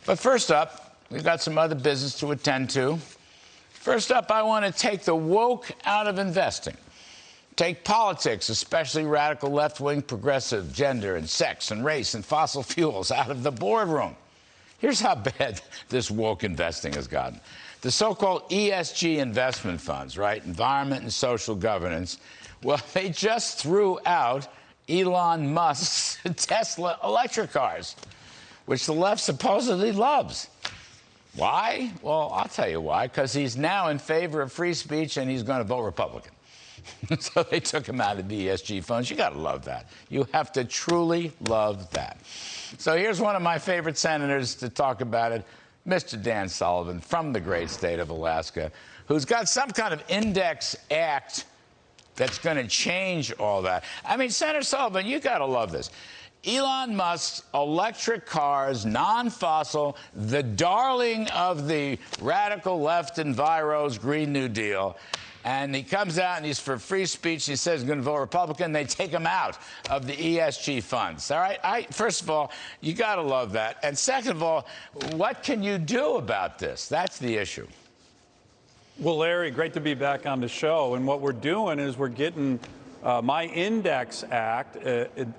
But first up, we've got some other business to attend to. First up, I want to take the woke out of investing. Take politics, especially radical left-wing progressive, gender and sex and race and fossil fuels out of the boardroom. Here's how bad this woke investing has gotten. The so-called ESG investment funds, right, environment and social governance, well, they just threw out Elon Musk's Tesla electric cars, which the left supposedly loves. Why? Well, I'll tell you why. Because he's now in favor of free speech and he's going to vote Republican. So they took him out of the ESG funds. You got to love that. You have to truly love that. So here's one of my favorite senators to talk about it, Mr. Dan Sullivan from the great state of Alaska, who's got some kind of index act that's going to change all that. I mean, Senator Sullivan, you got to love this. Elon Musk's electric cars, non-fossil, the darling of the radical left enviros Green New Deal. And he comes out and he's for free speech. He says he's going to vote Republican. They take him out of the ESG funds. All right. First of all, you got to love that. And second of all, what can you do about this? That's the issue. Well, Larry, great to be back on the show. And what we're doing is we're getting my Index Act,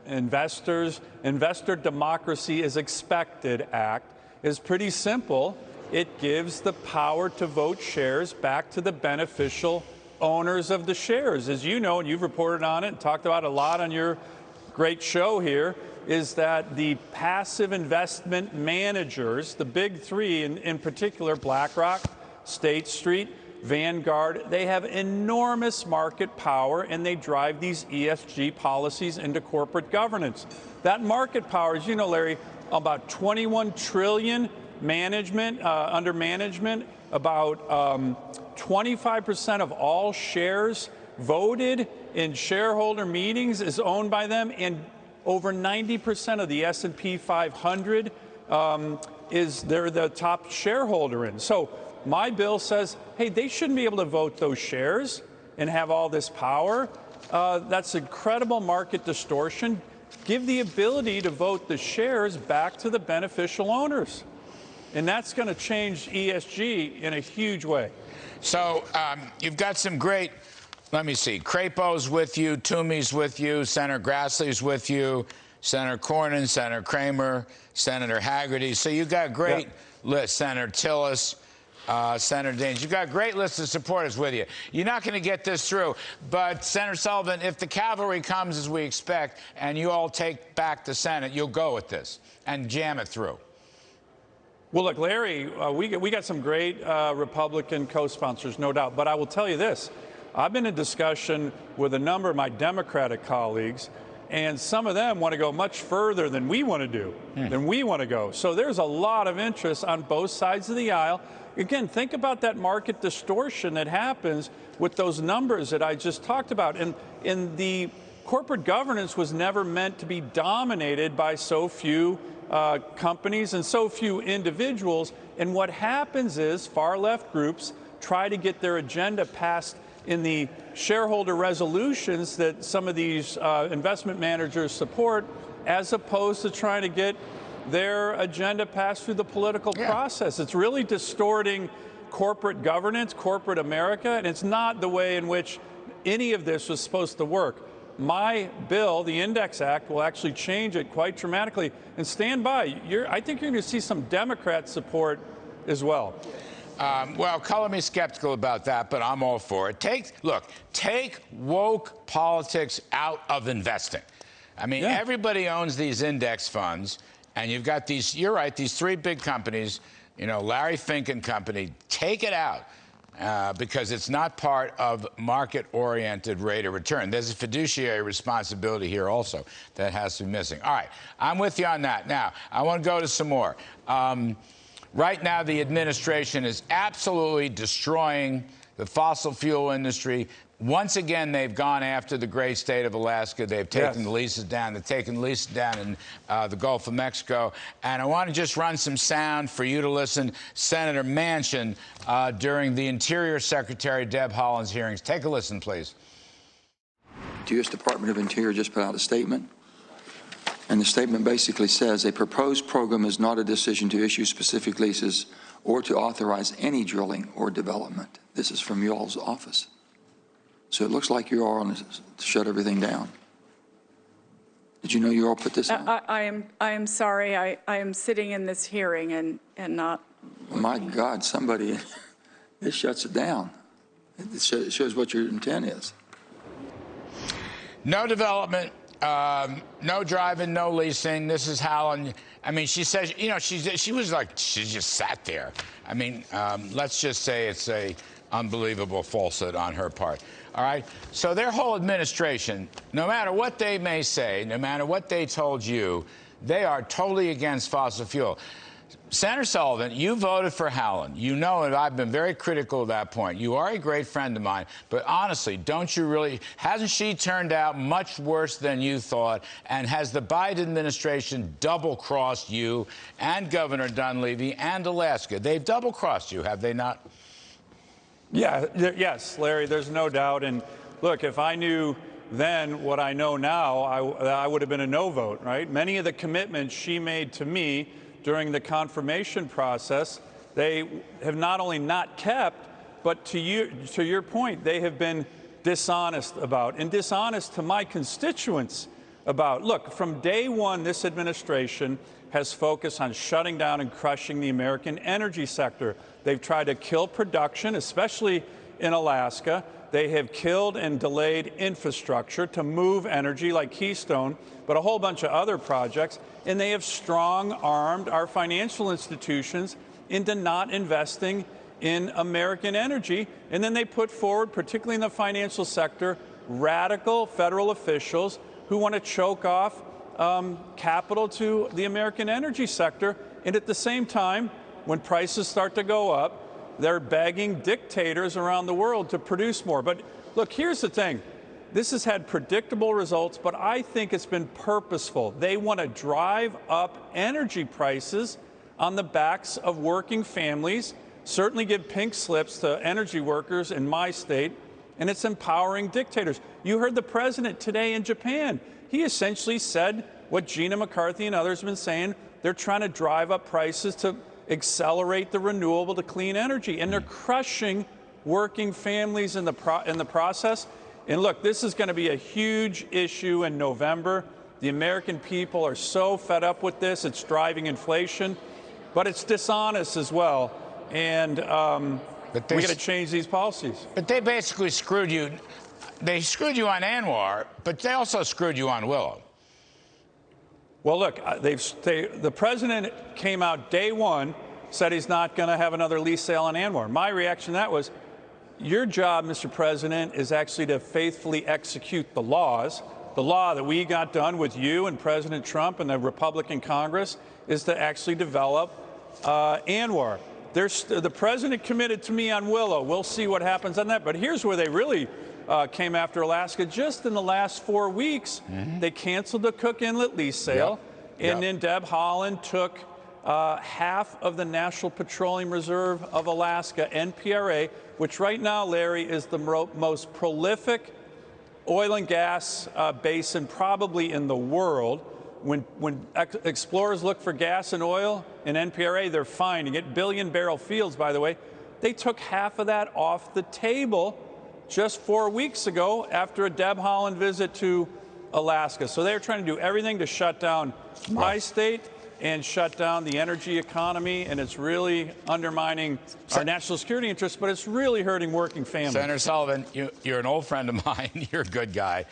Investor Democracy is Expected Act, is pretty simple. It gives the power to vote shares back to the beneficial owners of the shares. As you know, and you've reported on it and talked about a lot on your great show here, is that the passive investment managers, the big three in particular, BlackRock, State Street, Vanguard, they have enormous market power and they drive these ESG policies into corporate governance. That market power, as you know, Larry, about 21 trillion under management, about 25% of all shares voted in shareholder meetings is owned by them, and over 90% of the S&P 500 they're the top shareholder in. So my bill says, hey, they shouldn't be able to vote those shares and have all this power. That's incredible market distortion. Give the ability to vote the shares back to the beneficial owners. And that's going to change ESG in a huge way. So you've got some great, let me see, Crapo's with you, Toomey's with you, Senator Grassley's with you, Senator Cornyn, Senator Kramer, Senator Haggerty. So you've got a great list, Senator Tillis, Senator Daines. You've got a great list of supporters with you. You're not going to get this through. But, Senator Sullivan, if the cavalry comes as we expect and you all take back the Senate, you'll go with this and jam it through. Well, look, Larry, we got some great Republican co-sponsors, no doubt. But I will tell you this. I've been in discussion with a number of my Democratic colleagues, and some of them want to go much further than we want to do, than we want to go. So there's a lot of interest on both sides of the aisle. Again, think about that market distortion that happens with those numbers that I just talked about. And the corporate governance was never meant to be dominated by so few companies and so few individuals. And what happens is far left groups try to get their agenda passed in the shareholder resolutions that some of these investment managers support, as opposed to trying to get their agenda passed through the political process. It's really distorting corporate governance, corporate America, and it's not the way in which any of this was supposed to work. My bill, the Index Act, will actually change it quite dramatically. And stand by. I think you're going to see some Democrat support as well. Well, color me skeptical about that, but I'm all for it. Take woke politics out of investing. I mean, everybody owns these index funds, and you've got these, you're right, these three big companies, you know, Larry Fink and company, take it out. Because it's not part of market-oriented rate of return. There's a fiduciary responsibility here also that has to be missing. All right, I'm with you on that. Now, I want to go to some more. Right now, the administration is absolutely destroying the fossil fuel industry. Once again, they've gone after the great state of Alaska. They've taken the leases down. They've taken the leases down in the Gulf of Mexico. And I want to just run some sound for you to listen. Senator Manchin during the Interior Secretary Deb Haaland's hearings. Take a listen, please. The U.S. Department of Interior just put out a statement And the statement basically says a proposed program is not a decision to issue specific leases or to authorize any drilling or development. This is from y'all's office. So it looks like you are on to shut everything down. Did you know you all put this on? I am sorry. I am sitting in this hearing and not. My God, somebody, this shuts it down. It shows what your intent is. No development, no driving, no leasing. This is how, I mean, she says, you know, she just sat there. I mean, let's just say it's a unbelievable falsehood on her part. All right? So their whole administration, no matter what they may say, no matter what they told you, they are totally against fossil fuel. Senator Sullivan, you voted for Howland. You know it. I've been very critical of that point. You are a great friend of mine, but honestly, don't you really, hasn't she turned out much worse than you thought? And has the Biden administration double-crossed you and Governor Dunleavy and Alaska? They've double-crossed you, have they not? Yeah, yes, Larry, there's no doubt. And look, if I knew then what I know now, I would have been a no vote, right? Many of the commitments she made to me during the confirmation process, they have not only not kept, but to your point, they have been dishonest about, and dishonest to my constituents about. Look, from day one, this administration has focused on shutting down and crushing the American energy sector. They've tried to kill production, especially in Alaska. They have killed and delayed infrastructure to move energy like Keystone, but a whole bunch of other projects. And they have strong-armed our financial institutions into not investing in American energy. And then they put forward, particularly in the financial sector, radical federal officials who want to choke off capital to the American energy sector. And at the same time, when prices start to go up, they're begging dictators around the world to produce more. But look, here's the thing. This has had predictable results, but I think it's been purposeful. They want to drive up energy prices on the backs of working families, certainly give pink slips to energy workers in my state, and it's empowering dictators. You heard the president today in Japan. He essentially said what Gina McCarthy and others have been saying. They're trying to drive up prices to accelerate the renewable to clean energy, and they're crushing working families in the process. And look, this is going to be a huge issue in November. The American people are so fed up with this. It's driving inflation, but it's dishonest as well. And we got to change these policies. But they basically screwed you. They screwed you on Anwar, but they also screwed you on Willow. Well, look, the president came out day one, said he's not going to have another lease sale on Anwar. My reaction to that was, your job, Mr. President, is actually to faithfully execute the laws. The law that we got done with you and President Trump and the Republican Congress is to actually develop Anwar. The president committed to me on Willow. We'll see what happens on that. But here's where they really came after Alaska. Just in the last 4 weeks, they canceled the Cook Inlet lease sale, and then Deb Haaland took half of the National Petroleum Reserve of Alaska, NPRA, which right now, Larry, is the most prolific oil and gas basin probably in the world. When explorers look for gas and oil in NPRA, they're finding it. Billion-barrel fields, by the way. They took half of that off the table just 4 weeks ago after a Deb Haaland visit to Alaska. So they're trying to do everything to shut down my state and shut down the energy economy, and it's really undermining our national security interests, but it's really hurting working families. Senator Sullivan, you're an old friend of mine. You're a good guy.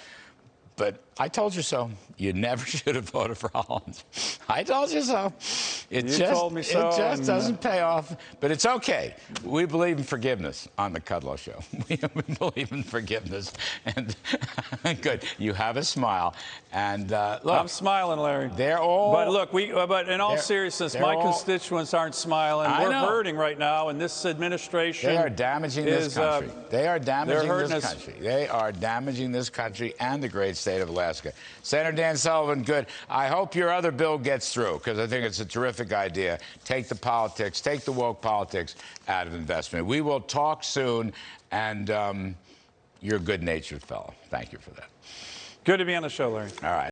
But I told you so. You never should have voted for Haaland. I told you so. You told me so. It just doesn't pay off. But it's okay. We believe in forgiveness on the Kudlow Show. We believe in forgiveness. And good. You have a smile. And look, I'm smiling, Larry. They're all. But look, but in all seriousness, my constituents aren't smiling. We're hurting right now, and this administration. They are damaging this country. They are damaging this country. They are damaging this country and the great state of Alaska. Senator Dan Sullivan, good. I hope your other bill gets through, because I think it's a terrific idea. Take the politics, take the woke politics out of investment. We will talk soon, and you're a good-natured fellow. Thank you for that. Good to be on the show, Larry. All right.